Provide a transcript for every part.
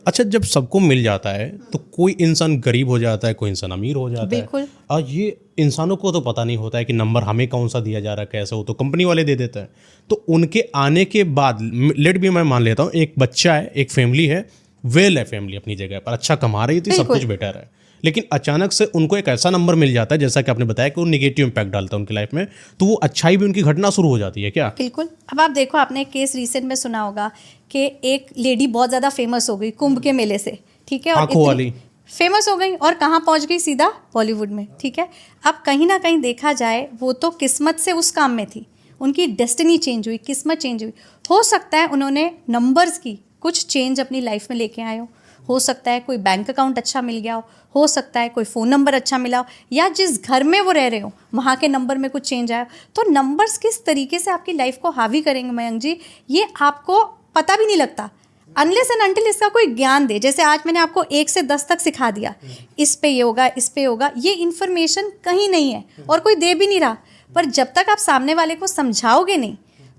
अच्छा, जब सबको मिल जाता है तो कोई इंसान गरीब हो जाता है, कोई इंसान अमीर हो जाता है। बिल्कुल। और ये इंसानों को तो पता नहीं होता है कि नंबर हमें कौन सा दिया जा रहा है, कैसे हो, तो कंपनी वाले दे देते हैं। तो उनके आने के बाद लेट भी मैं मान लेता हूँ, एक बच्चा है, एक फैमिली है, वेल है फैमिली अपनी जगह पर, अच्छा कमा रही थी, सब बिल्कुल। कुछ बेटर है, लेकिन अचानक से उनको एक ऐसा नंबर मिल जाता है, जैसा कि आपने बताया कि वो निगेटिव इम्पैक्ट डालता है उनकी लाइफ में, तो वो अच्छाई भी उनकी घटना शुरू हो जाती है क्या? बिल्कुल। अब आप देखो, आपने एक केस रिसेंट में सुना होगा कि एक लेडी बहुत ज़्यादा फेमस हो गई कुंभ के मेले से, ठीक है, और आंखों वाली फेमस हो गई और कहाँ पहुँच गई? सीधा बॉलीवुड में, ठीक है। अब कहीं ना कहीं देखा जाए, वो तो किस्मत से उस काम में थी, उनकी डेस्टिनी चेंज हुई, किस्मत चेंज हुई। हो सकता है उन्होंने नंबर्स की कुछ चेंज अपनी लाइफ में लेके आए हो सकता है कोई बैंक अकाउंट अच्छा मिल गया हो सकता है कोई फ़ोन नंबर अच्छा मिला हो, या जिस घर में वो रह रहे हो वहाँ के नंबर में कुछ चेंज आया। तो नंबर्स किस तरीके से आपकी लाइफ को हावी करेंगे मयंक जी, ये आपको पता भी नहीं लगता अनलेस एंड अनटिल इसका कोई ज्ञान दे। जैसे आज मैंने आपको 1 से 10 तक सिखा दिया, इस पे ये होगा, इस पे होगा, ये इन्फॉर्मेशन कहीं नहीं है और कोई दे भी नहीं रहा। पर जब तक आप सामने वाले को समझाओगे नहीं,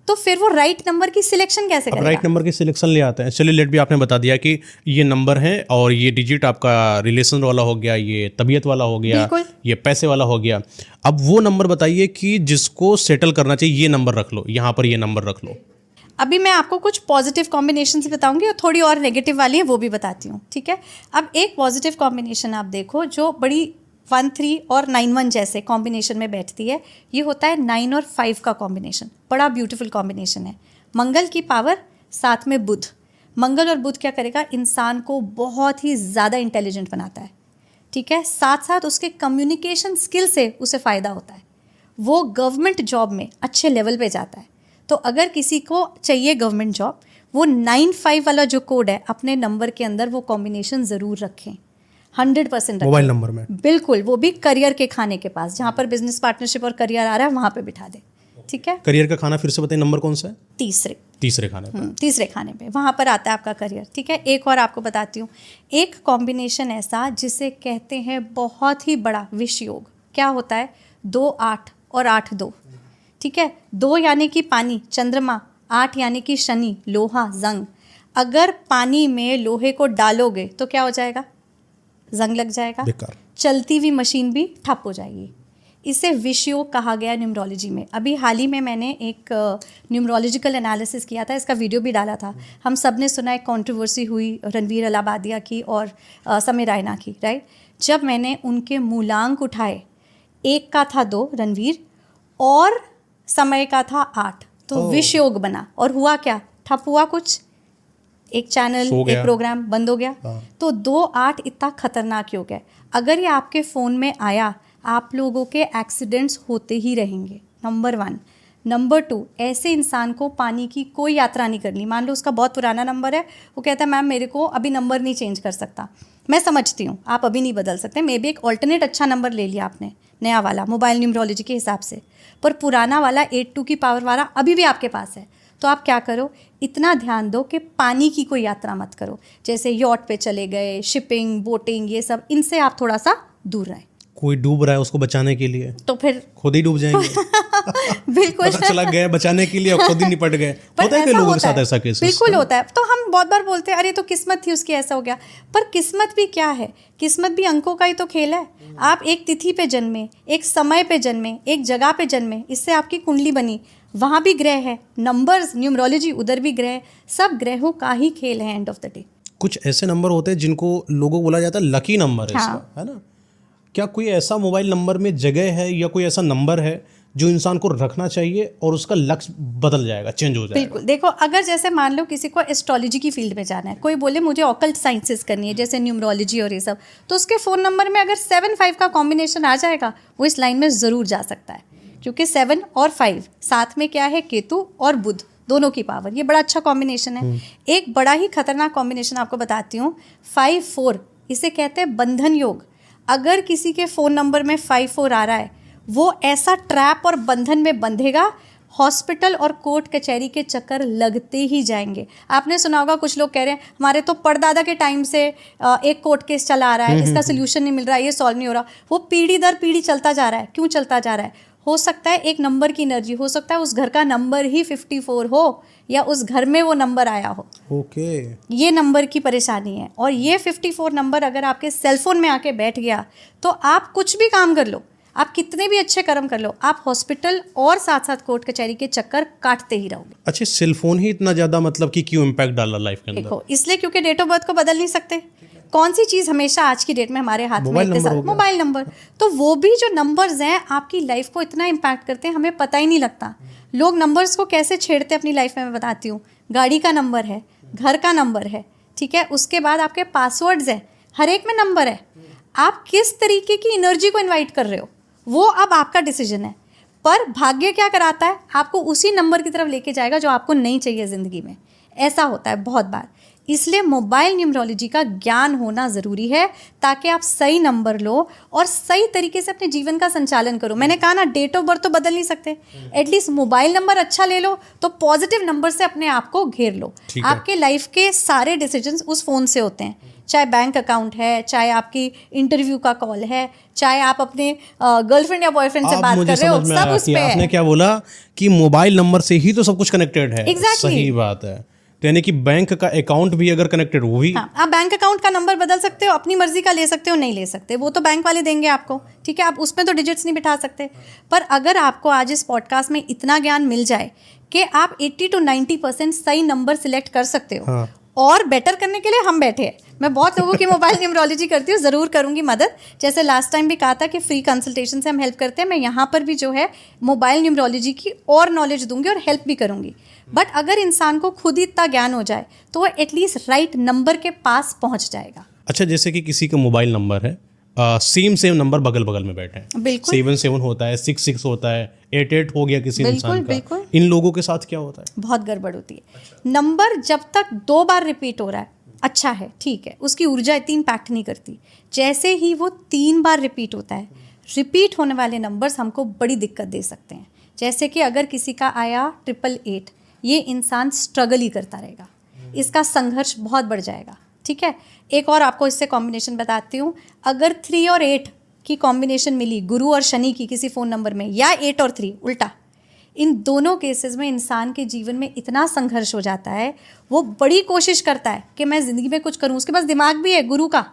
तो फिर वो राइट नंबर की सिलेक्शन कैसे करेगा? राइट नंबर की सिलेक्शन ले आते हैं। चलिए, लेट भी आपने बता दिया कि ये नंबर है और ये डिजिट आपका रिलेशन वाला हो गया, ये तबीयत वाला हो गया, ये पैसे वाला हो गया। अब वो नंबर बताइए कि जिसको सेटल करना चाहिए, ये नंबर रख लो, यहाँ पर ये नंबर रख लो। अभी मैं आपको कुछ पॉजिटिव कॉम्बिनेशन बताऊंगी और थोड़ी और नेगेटिव वाली है वो भी बताती हूँ, ठीक है। अब एक पॉजिटिव कॉम्बिनेशन आप देखो जो बड़ी 1-3 और 9-1 जैसे कॉम्बिनेशन में बैठती है, ये होता है 9 और 5 का कॉम्बिनेशन। बड़ा ब्यूटीफुल कॉम्बिनेशन है। मंगल की पावर साथ में बुध। मंगल और बुध क्या करेगा? इंसान को बहुत ही ज़्यादा इंटेलिजेंट बनाता है, ठीक है। साथ साथ उसके कम्युनिकेशन स्किल से उसे फ़ायदा होता है, वो गवर्नमेंट जॉब में अच्छे लेवल पे जाता है। तो अगर किसी को चाहिए गवर्नमेंट जॉब, वो 9-5 वाला जो कोड है अपने नंबर के अंदर वो कॉम्बिनेशन ज़रूर रखें, 100% रखें मोबाइल नंबर में। बिल्कुल, वो भी करियर के खाने के पास, जहाँ पर बिजनेस पार्टनरशिप और करियर आ रहा है वहाँ पे बिठा दे, ठीक है। करियर का खाना फिर से बताइए, नंबर कौन सा है? तीसरे खाने पे। तीसरे खाने पे वहाँ पर आता है आपका करियर, ठीक है। एक और आपको बताती हूँ, एक कॉम्बिनेशन ऐसा जिसे कहते हैं बहुत ही बड़ा विष योग। क्या होता है? 2-8 और 8-2, ठीक है। 2 यानी कि पानी, चंद्रमा, 8 यानी कि शनि, लोहा, जंग। अगर पानी में लोहे को डालोगे तो क्या हो जाएगा? जंग लग जाएगा, बेकार। चलती हुई मशीन भी ठप हो जाएगी। इसे विष योग कहा गया न्यूमरोलॉजी में। अभी हाल ही में मैंने एक न्यूमरोलॉजिकल एनालिसिस किया था, इसका वीडियो भी डाला था। हम सब ने सुना, एक कंट्रोवर्सी हुई रणवीर अलाहाबादिया की और समीर रायना की, राइट। जब मैंने उनके मूलांक उठाए, एक का था 2 रणवीर और समय का था 8, तो विष योग बना। और हुआ क्या? ठप हुआ कुछ, एक चैनल, एक प्रोग्राम बंद हो गया। तो 2-8 इतना खतरनाक योग है। अगर ये आपके फ़ोन में आया, आप लोगों के एक्सीडेंट्स होते ही रहेंगे, नंबर 1। नंबर 2, ऐसे इंसान को पानी की कोई यात्रा नहीं करनी। मान लो उसका बहुत पुराना नंबर है, वो कहता है मैम मेरे को अभी नंबर नहीं चेंज कर सकता। मैं समझती हूँ आप अभी नहीं बदल सकते, मे बी एक ऑल्टरनेट अच्छा नंबर ले लिया आपने, नया वाला मोबाइल न्यूमरोलॉजी के हिसाब से, पर पुराना वाला 8-2 की पावर वाला अभी भी आपके पास है। तो आप क्या करो, इतना ध्यान दो कि पानी की कोई यात्रा मत करो। जैसे यॉट पे चले गए, शिपिंग, बोटिंग, ये सब, इनसे आप थोड़ा सा दूर रहें। कोई डूब रहा है, उसको बचाने के लिए तो फिर खुद ही डूब जाएंगे। बिल्कुल पता चला गए बचाने के लिए, खुद ही निपट गए। होता है कि लोगों के साथ ऐसा केस? बिल्कुल होता है। तो हम बहुत बार बोलते हैं अरे तो किस्मत थी उसकी, ऐसा हो गया। पर किस्मत भी क्या है? किस्मत भी अंकों का ही तो खेल है। आप एक तिथि पे जन्मे, एक समय पे जन्मे, एक जगह पे जन्मे, इससे आपकी कुंडली बनी, वहाँ भी ग्रह है, नंबर्स, न्यूमरोलॉजी, उधर भी ग्रह, सब ग्रहों का ही खेल है एंड ऑफ द डे। कुछ ऐसे नंबर होते हैं जिनको लोगों को बोला जाता है लकी नंबर है, हाँ। इसका, है ना। क्या कोई ऐसा मोबाइल नंबर में जगह है या कोई ऐसा नंबर है जो इंसान को रखना चाहिए और उसका लक्ष्य बदल जाएगा, चेंज हो जाएगा? बिल्कुल। देखो, अगर जैसे मान लो किसी को एस्ट्रोलॉजी की फील्ड में जाना है, कोई बोले मुझे ऑकल्ट साइंसेस करनी है जैसे न्यूमरोलॉजी और ये सब, तो उसके फ़ोन नंबर में अगर 7-5 का कॉम्बिनेशन आ जाएगा, वो इस लाइन में ज़रूर जा सकता है। क्योंकि 7 और 5 साथ में क्या है? केतु और बुध, दोनों की पावर, ये बड़ा अच्छा कॉम्बिनेशन है। एक बड़ा ही खतरनाक कॉम्बिनेशन आपको बताती हूँ, 5-4, इसे कहते हैं बंधन योग। अगर किसी के फ़ोन नंबर में 5-4 आ रहा है, वो ऐसा ट्रैप और बंधन में बंधेगा, हॉस्पिटल और कोर्ट कचहरी के चक्कर लगते ही जाएंगे। आपने सुना होगा, कुछ लोग कह रहे हैं हमारे तो परदादा के टाइम से एक कोर्ट केस चला आ रहा है, इसका सोल्यूशन नहीं मिल रहा, ये सॉल्व नहीं हो रहा। वो पीढ़ी दर पीढ़ी चलता जा रहा है। क्यों चलता जा रहा है? हो सकता है एक नंबर की एनर्जी, हो सकता है उस घर का नंबर ही 54 हो या उस घर में वो नंबर आया हो। ओके। ये नंबर की परेशानी है। और ये 54 नंबर अगर आपके सेलफोन में आके बैठ गया तो आप कुछ भी काम कर लो, आप कितने भी अच्छे कर्म कर लो, आप हॉस्पिटल और साथ साथ कोर्ट कचहरी के चक्कर काटते ही रहोगे। अच्छा, सेलफोन ही इतना ज़्यादा मतलब कि क्यों इम्पैक्ट डाला लाइफ के अंदर? देखो, इसलिए क्योंकि डेट ऑफ बर्थ को बदल नहीं सकते। कौन सी चीज़ हमेशा आज की डेट में हमारे हाथ में? Mobile number. तो वो भी जो नंबर्स हैं आपकी लाइफ को इतना इम्पैक्ट करते हैं, हमें पता ही नहीं लगता। लोग नंबर्स को कैसे छेड़ते हैं अपनी लाइफ में, मैं बताती हूँ। गाड़ी का नंबर है, घर का नंबर है, ठीक है, उसके बाद आपके पासवर्ड्स हैं, हर एक में नंबर है। आप किस तरीके की एनर्जी को इन्वाइट कर रहे हो वो अब आपका डिसीजन है। पर भाग्य क्या कराता है, आपको उसी नंबर की तरफ लेके जाएगा जो आपको नहीं चाहिए ज़िंदगी में। ऐसा होता है बहुत बार। इसलिए मोबाइल न्यूमरोलॉजी का ज्ञान होना ज़रूरी है ताकि आप सही नंबर लो और सही तरीके से अपने जीवन का संचालन करो। मैंने कहा ना, डेट ऑफ बर्थ तो बदल नहीं सकते, एटलीस्ट मोबाइल नंबर अच्छा ले लो, तो पॉजिटिव नंबर से अपने आप को घेर लो। आपके लाइफ के सारे डिसीजंस उस फ़ोन से होते हैं, चाहे बैंक अकाउंट है, चाहे आपकी इंटरव्यू का कॉल है, चाहे आप अपने गर्लफ्रेंड या बॉयफ्रेंड से बात कर रहे हो, सब उस पे है। आपने क्या बोला कि मोबाइल नंबर से ही तो सब कुछ कनेक्टेड है। सही बात है। तो यानी कि बैंक का अकाउंट भी अगर कनेक्टेड वो भी, हाँ, आप बैंक अकाउंट का नंबर बदल सकते हो, अपनी मर्जी का ले सकते हो, नहीं ले सकते, वो तो बैंक वाले देंगे आपको, ठीक है, आप उसमें तो डिजिट्स नहीं बिठा सकते। पर अगर आपको आज इस पॉडकास्ट में इतना ज्ञान मिल जाए कि आप 80 to 90% सही नंबर सिलेक्ट कर सकते हो, हाँ। और बेटर करने के लिए हम बैठे हैं। मैं बहुत लोगों की मोबाइल न्यूमरोलॉजी करती हूँ, ज़रूर करूँगी मदद। जैसे लास्ट टाइम भी कहा था कि फ्री कंसल्टेशन से हम हेल्प करते हैं, मैं यहाँ पर भी जो है मोबाइल न्यूमरोलॉजी की और नॉलेज दूंगी और हेल्प भी करूँगी। बट अगर इंसान को खुद ही इतना ज्ञान हो जाए तो वो एटलीस्ट राइट नंबर के पास पहुँच जाएगा। अच्छा, जैसे कि किसी का मोबाइल नंबर है, सेम नंबर बगल बगल में बैठे हैं, बिल्कुल 7 होता है, 6 होता है, 8 हो गया किसी इंसान का, इन लोगों के साथ क्या होता है? बहुत गड़बड़ होती है। नंबर जब तक 2 बार रिपीट हो रहा है, अच्छा है, ठीक है, उसकी ऊर्जा इतनी इम्पैक्ट नहीं करती। जैसे ही वो 3 बार रिपीट होता है, रिपीट होने वाले नंबर्स हमको बड़ी दिक्कत दे सकते हैं। जैसे कि अगर किसी का आया 888, ये इंसान स्ट्रगल ही करता रहेगा, इसका संघर्ष बहुत बढ़ जाएगा, ठीक है। एक और आपको इससे कॉम्बिनेशन बताती हूँ। अगर 3 और 8 की कॉम्बिनेशन मिली गुरु और शनि की किसी फ़ोन नंबर में, या 8 और 3 उल्टा, इन दोनों केसेस में इंसान के जीवन में इतना संघर्ष हो जाता है, वो बड़ी कोशिश करता है कि मैं ज़िंदगी में कुछ करूँ, उसके पास दिमाग भी है गुरु का,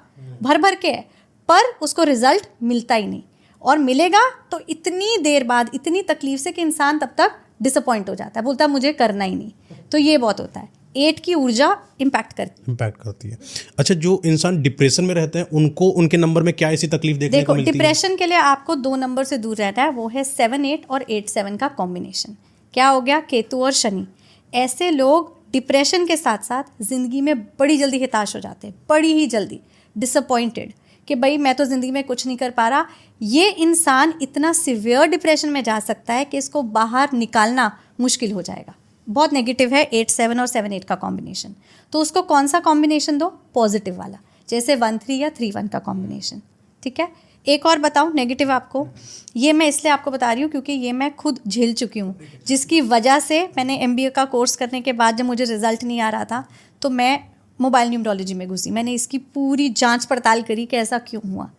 भर भर के है, पर उसको रिजल्ट मिलता ही नहीं। और मिलेगा तो इतनी देर बाद, इतनी तकलीफ से कि इंसान तब तक डिसअपॉइंट हो जाता है, बोलता है मुझे करना ही नहीं। तो ये बहुत होता है। 8 की ऊर्जा इम्पैक्ट करती है। अच्छा, जो इंसान डिप्रेशन में रहते हैं उनको उनके नंबर में क्या ऐसी तकलीफ देखने को मिलती है? डिप्रेशन के लिए आपको 2 नंबर से दूर रहना है, वो है 7-8 और 8-7 का कॉम्बिनेशन। क्या हो गया? केतु और शनि। ऐसे लोग डिप्रेशन के साथ साथ ज़िंदगी में बड़ी जल्दी हताश हो जाते हैं, बड़ी ही जल्दी डिसअपॉइंटेड कि भाई मैं तो ज़िंदगी में कुछ नहीं कर पा रहा। ये इंसान इतना सिवियर डिप्रेशन में जा सकता है कि इसको बाहर निकालना मुश्किल हो जाएगा। बहुत नेगेटिव है 8-7 और 7-8 का कॉम्बिनेशन। तो उसको कौन सा कॉम्बिनेशन दो? पॉजिटिव वाला, जैसे 1-3 या 3-1 का कॉम्बिनेशन, ठीक है। एक और बताऊं नेगेटिव आपको, ये मैं इसलिए आपको बता रही हूँ क्योंकि ये मैं खुद झेल चुकी हूँ, जिसकी वजह से मैंने MBA का कोर्स करने के बाद जब मुझे रिजल्ट नहीं आ रहा था तो मैं मोबाइल न्यूमरोलॉजी में घुसी। मैंने इसकी पूरी जांच पड़ताल करी कि ऐसा क्यों हुआ।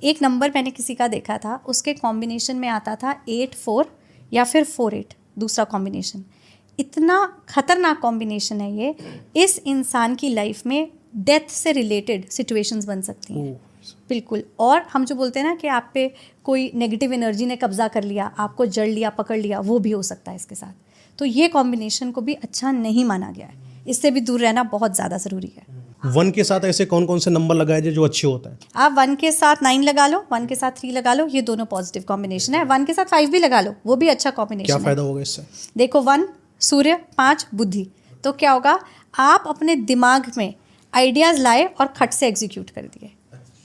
एक नंबर मैंने किसी का देखा था, उसके कॉम्बिनेशन में आता था 8-4 या फिर 4-8 दूसरा कॉम्बिनेशन। इतना खतरनाक कॉम्बिनेशन है ये, इस इंसान की लाइफ में डेथ से रिलेटेड सिचुएशंस बन सकती हैं। बिल्कुल। और हम जो बोलते हैं ना कि आप पे कोई नेगेटिव एनर्जी ने कब्जा कर लिया, आपको जड़ लिया, पकड़ लिया, वो भी हो सकता है इसके साथ। तो ये कॉम्बिनेशन को भी अच्छा नहीं माना गया है, इससे भी दूर रहना बहुत ज़्यादा ज़रूरी है। 1 के साथ ऐसे कौन कौन से नंबर लगाए जो अच्छे होता है? आप 1 के साथ 9 लगा लो, 1 के साथ 3 लगा लो, ये दोनों पॉजिटिव कॉम्बिनेशन है। 1 के साथ 5 भी लगा लो, वो भी अच्छा कॉम्बिनेशन है। क्या फ़ायदा होगा इससे? देखो, 1 सूर्य, 5 बुद्धि। तो क्या होगा, आप अपने दिमाग में आइडियाज़ लाए और खट से एग्जीक्यूट कर दिए।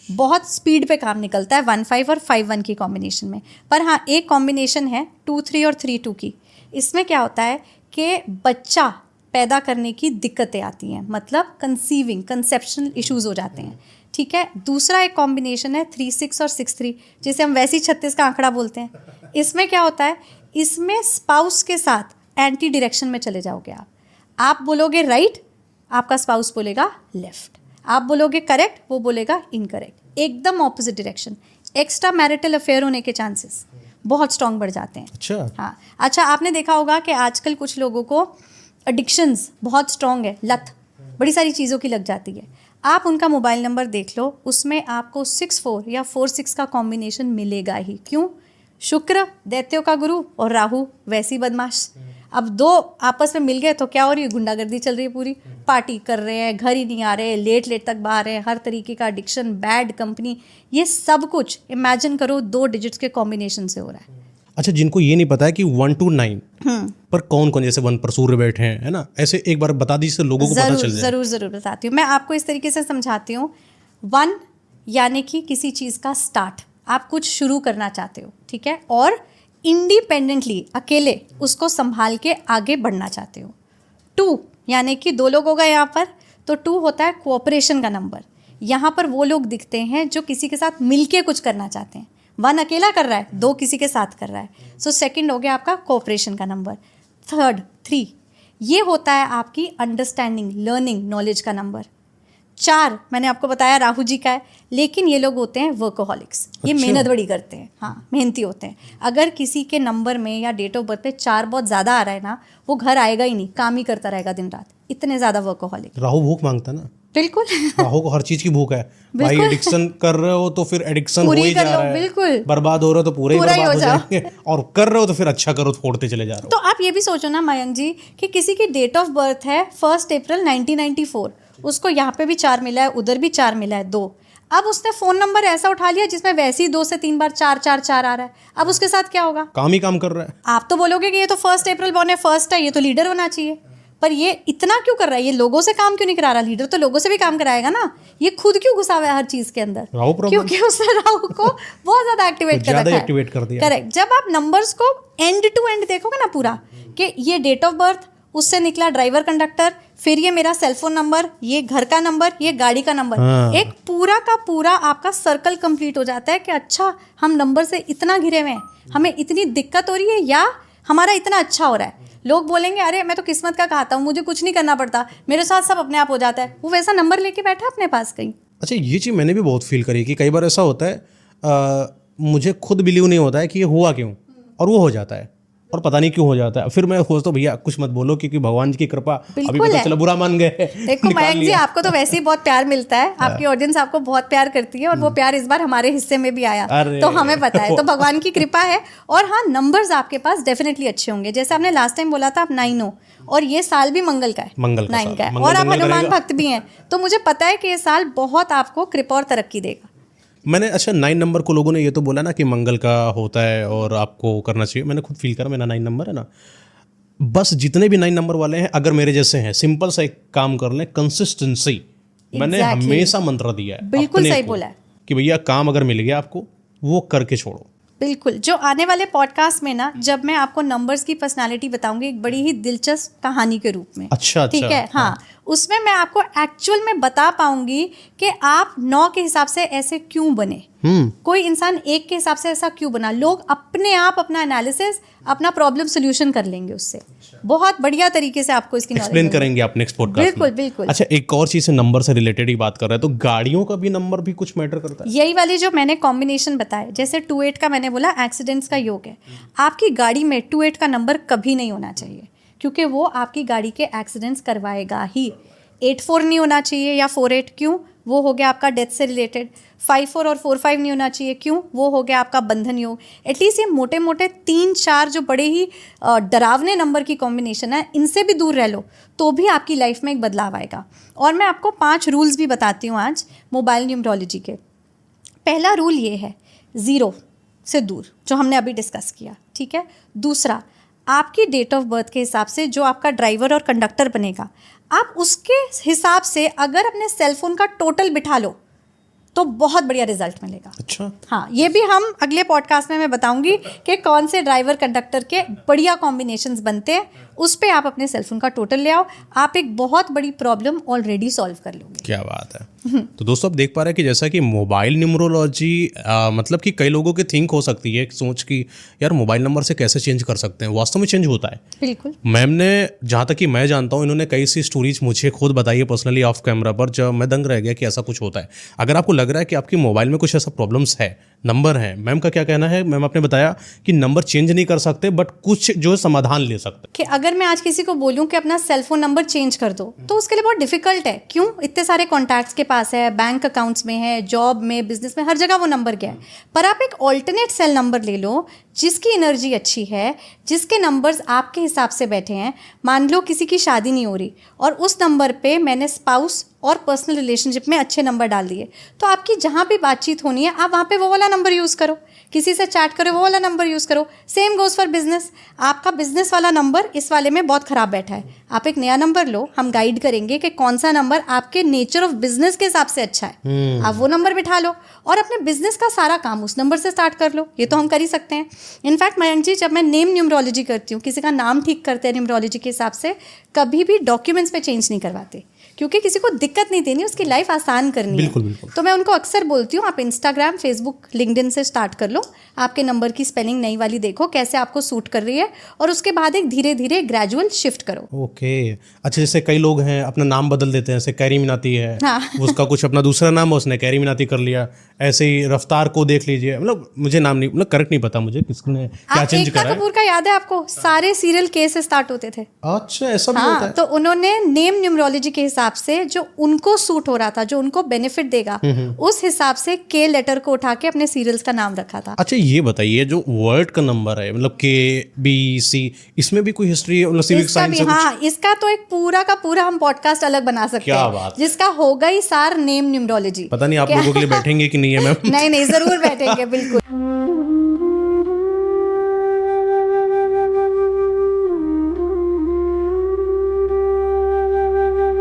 बहुत स्पीड पे काम निकलता है 1-5 और 5-1 की कॉम्बिनेशन में। पर हाँ, एक कॉम्बिनेशन है 2-3 और 3-2 की। इसमें क्या होता है कि बच्चा पैदा करने की दिक्कतें आती हैं, मतलब कंसेप्शनल इश्यूज़ हो जाते हैं, ठीक है। दूसरा एक कॉम्बिनेशन है 3-6 और 6-3, जिसे हम वैसे ही 36 का आंकड़ा बोलते हैं। इसमें क्या होता है, इसमें स्पाउस के साथ एंटी डायरेक्शन में चले जाओगे आप बोलोगे राइट, आपका स्पाउस बोलेगा लेफ्ट, आप बोलोगे करेक्ट, वो बोलेगा इनकरेक्ट, एकदम opposite direction. Extra marital affair होने के चांसेस, बहुत स्ट्रांग बढ़ जाते हैं। अच्छा। हाँ, अच्छा आपने देखा होगा कि आजकल कुछ लोगों को एडिक्शंस बहुत स्ट्रांग है, लत बड़ी सारी चीज़ों की लग जाती है। आप उनका मोबाइल नंबर देख लो, उसमें आपको 64 या 46 का कॉम्बिनेशन मिलेगा ही। क्यों? शुक्र दैत्यों का गुरु और राहु वैसी बदमाश। अब दो आपस में मिल गए तो क्या हो रही है? गुंडागर्दी चल रही है पूरी। पार्टी कर रहे हैं, घर ही नहीं आ रहे, लेट लेट तक बाहर हैं, हर तरीके का एडिक्शन, बैड कंपनी, ये सब कुछ इमेजिन करो 2 डिजिट्स के कॉम्बिनेशन से हो रहा है। अच्छा, जिनको ये नहीं पता है कि 1 to 9 पर कौन कौन, जैसे 1 पर सूर्य बैठे हैं, है ना, ऐसे एक बार बता दीजिए लोगों को पता चल जाए। जरूर बताती हूँ। मैं आपको इस तरीके से समझाती हूँ। 1 यानी कि किसी चीज़ का स्टार्ट, आप कुछ शुरू करना चाहते हो, ठीक है, और इंडिपेंडेंटली अकेले उसको संभाल के आगे बढ़ना चाहते हो। 2 यानी कि 2 लोग हो गए यहाँ पर, तो 2 होता है कोऑपरेशन का नंबर। यहाँ पर वो लोग दिखते हैं जो किसी के साथ मिलके कुछ करना चाहते हैं। 1 अकेला कर रहा है, 2 किसी के साथ कर रहा है, सो सेकंड हो गया आपका कोऑपरेशन का नंबर। 3 ये होता है आपकी अंडरस्टैंडिंग, लर्निंग, नॉलेज का नंबर। 4 मैंने आपको बताया राहु जी का है, लेकिन ये लोग होते हैं वर्कोहॉलिक्स, ये अच्छा। मेहनत बड़ी करते हैं, हाँ मेहनती होते हैं। अगर किसी के नंबर में या डेट ऑफ बर्थ पे 4 बहुत ज़्यादा आ रहा है ना, वो घर आएगा ही नहीं, काम ही करता रहेगा दिन रात, इतने ज़्यादा वर्कोहॉलिक। राहु भूख मांगता ना, बिल्कुल राहु को हर चीज की भूख है भाई। एडिक्शन कर रहे हो तो फिर एडिक्शन हो ही जा रहा है, बिल्कुल बर्बाद हो रहे हो तो पूरे ही बर्बाद हो जाएंगे, और कर रहे हो तो फिर अच्छा करो, फोड़ते चले जा रहे हो। तो आप ये भी सोचो ना मयंक जी कि किसी की डेट ऑफ बर्थ है 1 अप्रैल 1994, उसको यहाँ पे भी 4 मिला है, उधर भी 4 मिला है, 2। अब उसने फोन नंबर ऐसा उठा लिया जिसमें वैसे ही 2 से 3 बार 4 आ रहा है। अब उसके साथ क्या होगा? काम ही काम कर रहा है। आप तो बोलोगे कि ये तो 1 अप्रैल बॉर्न है, फर्स्ट है, ये तो लीडर होना चाहिए, पर ये इतना क्यों कर रहा है? ये लोगों से काम क्यों नहीं करा रहा? लीडर तो लोगों से भी काम कराएगा ना। ये खुद क्यों घुसा हुआ है हर चीज के अंदर? क्योंकि उसने राहु को बहुत ज्यादा एक्टिवेट कर रखा है। एक्टिवेट कर दिया। करेक्ट। जब आप नंबर्स को एंड टू एंड देखोगे ना पूरा, कि ये डेट ऑफ बर्थ, उससे निकला ड्राइवर कंडक्टर, फिर ये मेरा सेलफोन नंबर, ये घर का नंबर, ये गाड़ी का नंबर, एक पूरा का पूरा आपका सर्कल कंप्लीट हो जाता है कि अच्छा हम नंबर से इतना घिरे हुए हैं, हमें इतनी दिक्कत हो रही है या हमारा इतना अच्छा हो रहा है। लोग बोलेंगे अरे मैं तो किस्मत का खाता हूँ, मुझे कुछ नहीं करना पड़ता, मेरे साथ सब अपने आप हो जाता है। वो वैसा नंबर लेके बैठा अपने पास कहीं। अच्छा, ये चीज़ मैंने भी बहुत फील करी कि कई बार ऐसा होता है, मुझे खुद बिलीव नहीं होता है कि ये हुआ क्यों, और वो हो जाता है, और पता नहीं क्यों हो जाता है। फिर मैं सोचता हूँ भैया कुछ मत बोलो, क्योंकि भगवान जी की कृपा, अभी पता चला बुरा मान गए। देखो मयंक जी, आपको तो वैसे ही बहुत प्यार मिलता है, आपकी ऑडियंस आपको बहुत प्यार करती है, और वो प्यार इस बार हमारे हिस्से में भी आया, तो हमें पता है, तो भगवान की कृपा है। और हाँ, नंबर्स आपके पास डेफिनेटली अच्छे होंगे। जैसे आपने लास्ट टाइम बोला था आप 9 हो, और ये साल भी मंगल का है, 9 का है, और आप हनुमान भक्त भी हैं, तो मुझे पता है कि ये साल बहुत आपको कृपा और तरक्की देगा। मैंने अच्छा 9 नंबर को लोगों ने ये तो बोला ना कि मंगल का होता है और आपको करना चाहिए। मैंने खुद फील करा, मेरा 9 नंबर है ना, बस जितने भी 9 नंबर वाले हैं अगर मेरे जैसे हैं, सिंपल सा एक काम कर लें, कंसिस्टेंसी। मैंने हमेशा मंत्र दिया है, बिल्कुल सही बोला है, कि भैया काम अगर मिल गया आपको, वो करके छोड़ो। बिल्कुल। जो आने वाले पॉडकास्ट में ना, जब मैं आपको नंबर्स की पर्सनालिटी बताऊंगी एक बड़ी ही दिलचस्प कहानी के रूप में, अच्छा, ठीक है, हाँ, उसमें मैं आपको एक्चुअल में बता पाऊंगी कि आप 9 के हिसाब से ऐसे क्यों बने, कोई इंसान 1 के हिसाब से ऐसा क्यों बना। लोग अपने आप अपना एनालिसिस, अपना प्रॉब्लम सोल्यूशन कर लेंगे उससे, बहुत बढ़िया तरीके से आपको इसकी एक्सप्लेन करेंगे आप नेक्स्ट पॉडकास्ट में। बिल्कुल। अच्छा, एक और चीज है, नंबर से रिलेटेड ही बात कर रहे हैं, तो गाड़ियों का भी नंबर भी कुछ मैटर करता है? यही वाली जो मैंने कॉम्बिनेशन बताया, जैसे 28 का मैंने बोला एक्सीडेंट्स का योग है, आपकी गाड़ी में 28 का नंबर कभी नहीं होना चाहिए, क्योंकि वो आपकी गाड़ी के एक्सीडेंट्स करवाएगा ही। 84 नहीं होना चाहिए या 48, क्यों? वो हो गया आपका डेथ से रिलेटेड। 54 और 45 नहीं होना चाहिए, क्यों? वो हो गया आपका बंधन योग। एटलीस्ट ये मोटे मोटे 3-4 जो बड़े ही डरावने नंबर की कॉम्बिनेशन है, इनसे भी दूर रह लो तो भी आपकी लाइफ में एक बदलाव आएगा। और मैं आपको 5 रूल्स भी बताती हूँ आज मोबाइल न्यूमरोलॉजी के। पहला रूल ये है, 0 से दूर, जो हमने अभी डिस्कस किया, ठीक है। दूसरा, आपकी डेट ऑफ बर्थ के हिसाब से जो आपका ड्राइवर और कंडक्टर बनेगा, आप उसके हिसाब से अगर अपने सेलफोन का टोटल बिठा लो तो बहुत बढ़िया रिजल्ट मिलेगा। अच्छा, हाँ, ये भी हम अगले पॉडकास्ट में मैं बताऊंगी कि कौन से ड्राइवर कंडक्टर के बढ़िया कॉम्बिनेशंस बनते हैं। उस पे आप अपने सेलफोन का टोटल ले आओ, आप एक बहुत बड़ी प्रॉब्लम ऑलरेडी सॉल्व कर लोगे। क्या बात है। तो दोस्तों आप देख पा रहे हैं कि जैसा कि मोबाइल न्यूमरोलॉजी मतलब कि कई लोगों की थिंक हो सकती है सोच कि यार मोबाइल नंबर से कैसे चेंज कर सकते हैं, वास्तव में चेंज होता है। बिल्कुल। मैम ने, जहाँ तक कि मैं जानता हूँ, इन्होंने कई सी स्टोरीज मुझे खुद बताई है पर्सनली ऑफ कैमरा पर, जब मैं दंग रह गया कि ऐसा कुछ होता है। अगर आपको लग रहा है कि आपकी मोबाइल में कुछ ऐसा प्रॉब्लम्स है, नंबर है, मैम का क्या कहना है? मैम आपने बताया कि नंबर चेंज नहीं कर सकते बट कुछ जो है समाधान ले सकते कि अगर मैं आज किसी को बोलूं कि अपना सेल फोन नंबर चेंज कर दो तो उसके लिए बहुत डिफिकल्ट है। क्यों? इतने सारे कॉन्टैक्ट्स के पास है, बैंक अकाउंट्स में है, जॉब में, बिजनेस में, हर जगह वो नंबर गया है। पर आप एक ऑल्टरनेट सेल नंबर ले लो जिसकी एनर्जी अच्छी है, जिसके नंबर्स आपके हिसाब से बैठे हैं। मान लो किसी की शादी नहीं हो रही और उस नंबर पे मैंने स्पाउस और पर्सनल रिलेशनशिप में अच्छे नंबर डाल दिए, तो आपकी जहाँ भी बातचीत होनी है आप वहाँ पे वो वाला नंबर यूज़ करो, किसी से चैट करो वो वाला नंबर यूज़ करो। Same goes for business. आपका बिजनेस वाला नंबर इस वाले में बहुत ख़राब बैठा है, आप एक नया नंबर लो, हम गाइड करेंगे कि कौन सा नंबर आपके नेचर ऑफ बिजनेस के हिसाब से अच्छा है। आप वो नंबर बिठा लो और अपने बिजनेस का सारा काम उस नंबर से स्टार्ट कर लो। ये तो हम कर ही सकते हैं। इनफैक्ट मयंक जी, जब मैं नेम न्यूमरोलॉजी करती हूँ, किसी का नाम ठीक करते हैं न्यूमरोलॉजी के हिसाब से, कभी भी डॉक्यूमेंट्स पे चेंज नहीं करवाते, क्योंकि किसी को दिक्कत नहीं देनी, उसकी लाइफ आसान करनी बिल्कुल, है। बिल्कुल। तो मैं उनको अक्सर बोलती हूँ आप इंस्टाग्राम, फेसबुक, लिंक्डइन से स्टार्ट कर लो, आपके नंबर की स्पेलिंग नई वाली देखो कैसे आपको सूट कर रही है, और उसके बाद एक धीरे धीरे ग्रेजुअल शिफ्ट करो। ओके। अच्छा, जैसे कई लोग हैं अपना नाम बदल देते हैं, जैसे कैरी मिनाती है, हाँ। उसका कुछ अपना दूसरा नाम है, उसने कैरी मिनाती कर लिया। ऐसे ही रफ्तार को देख लीजिए, मतलब मुझे नाम नहीं, मतलब करेक्ट नहीं पता मुझे किसने क्या आप चेंज एकता करा है। कपूर का याद है आपको? सारे सीरियल के से स्टार्ट होते थे। अच्छा, ऐसा भी होता हाँ, है। तो उन्होंने नेम न्यूमरोलॉजी के हिसाब से जो उनको सूट हो रहा था, जो उनको बेनिफिट देगा, उस हिसाब से के लेटर को उठा के अपने सीरियल्स का नाम रखा था। अच्छा, ये बताइए जो वर्ड का नंबर है, मतलब KBC, इसमें भी कोई हिस्ट्री है, मतलब सिविक इसका साइंस भी, से कुछ? हाँ, इसका तो एक पूरा का पूरा हम पॉडकास्ट अलग बना सकते क्या हैं, बात। जिसका होगा ही सार नेम न्यूमरोलॉजी। पता नहीं आप लोगों के लिए बैठेंगे कि नहीं है मैम? नहीं, जरूर बैठेंगे, बिल्कुल।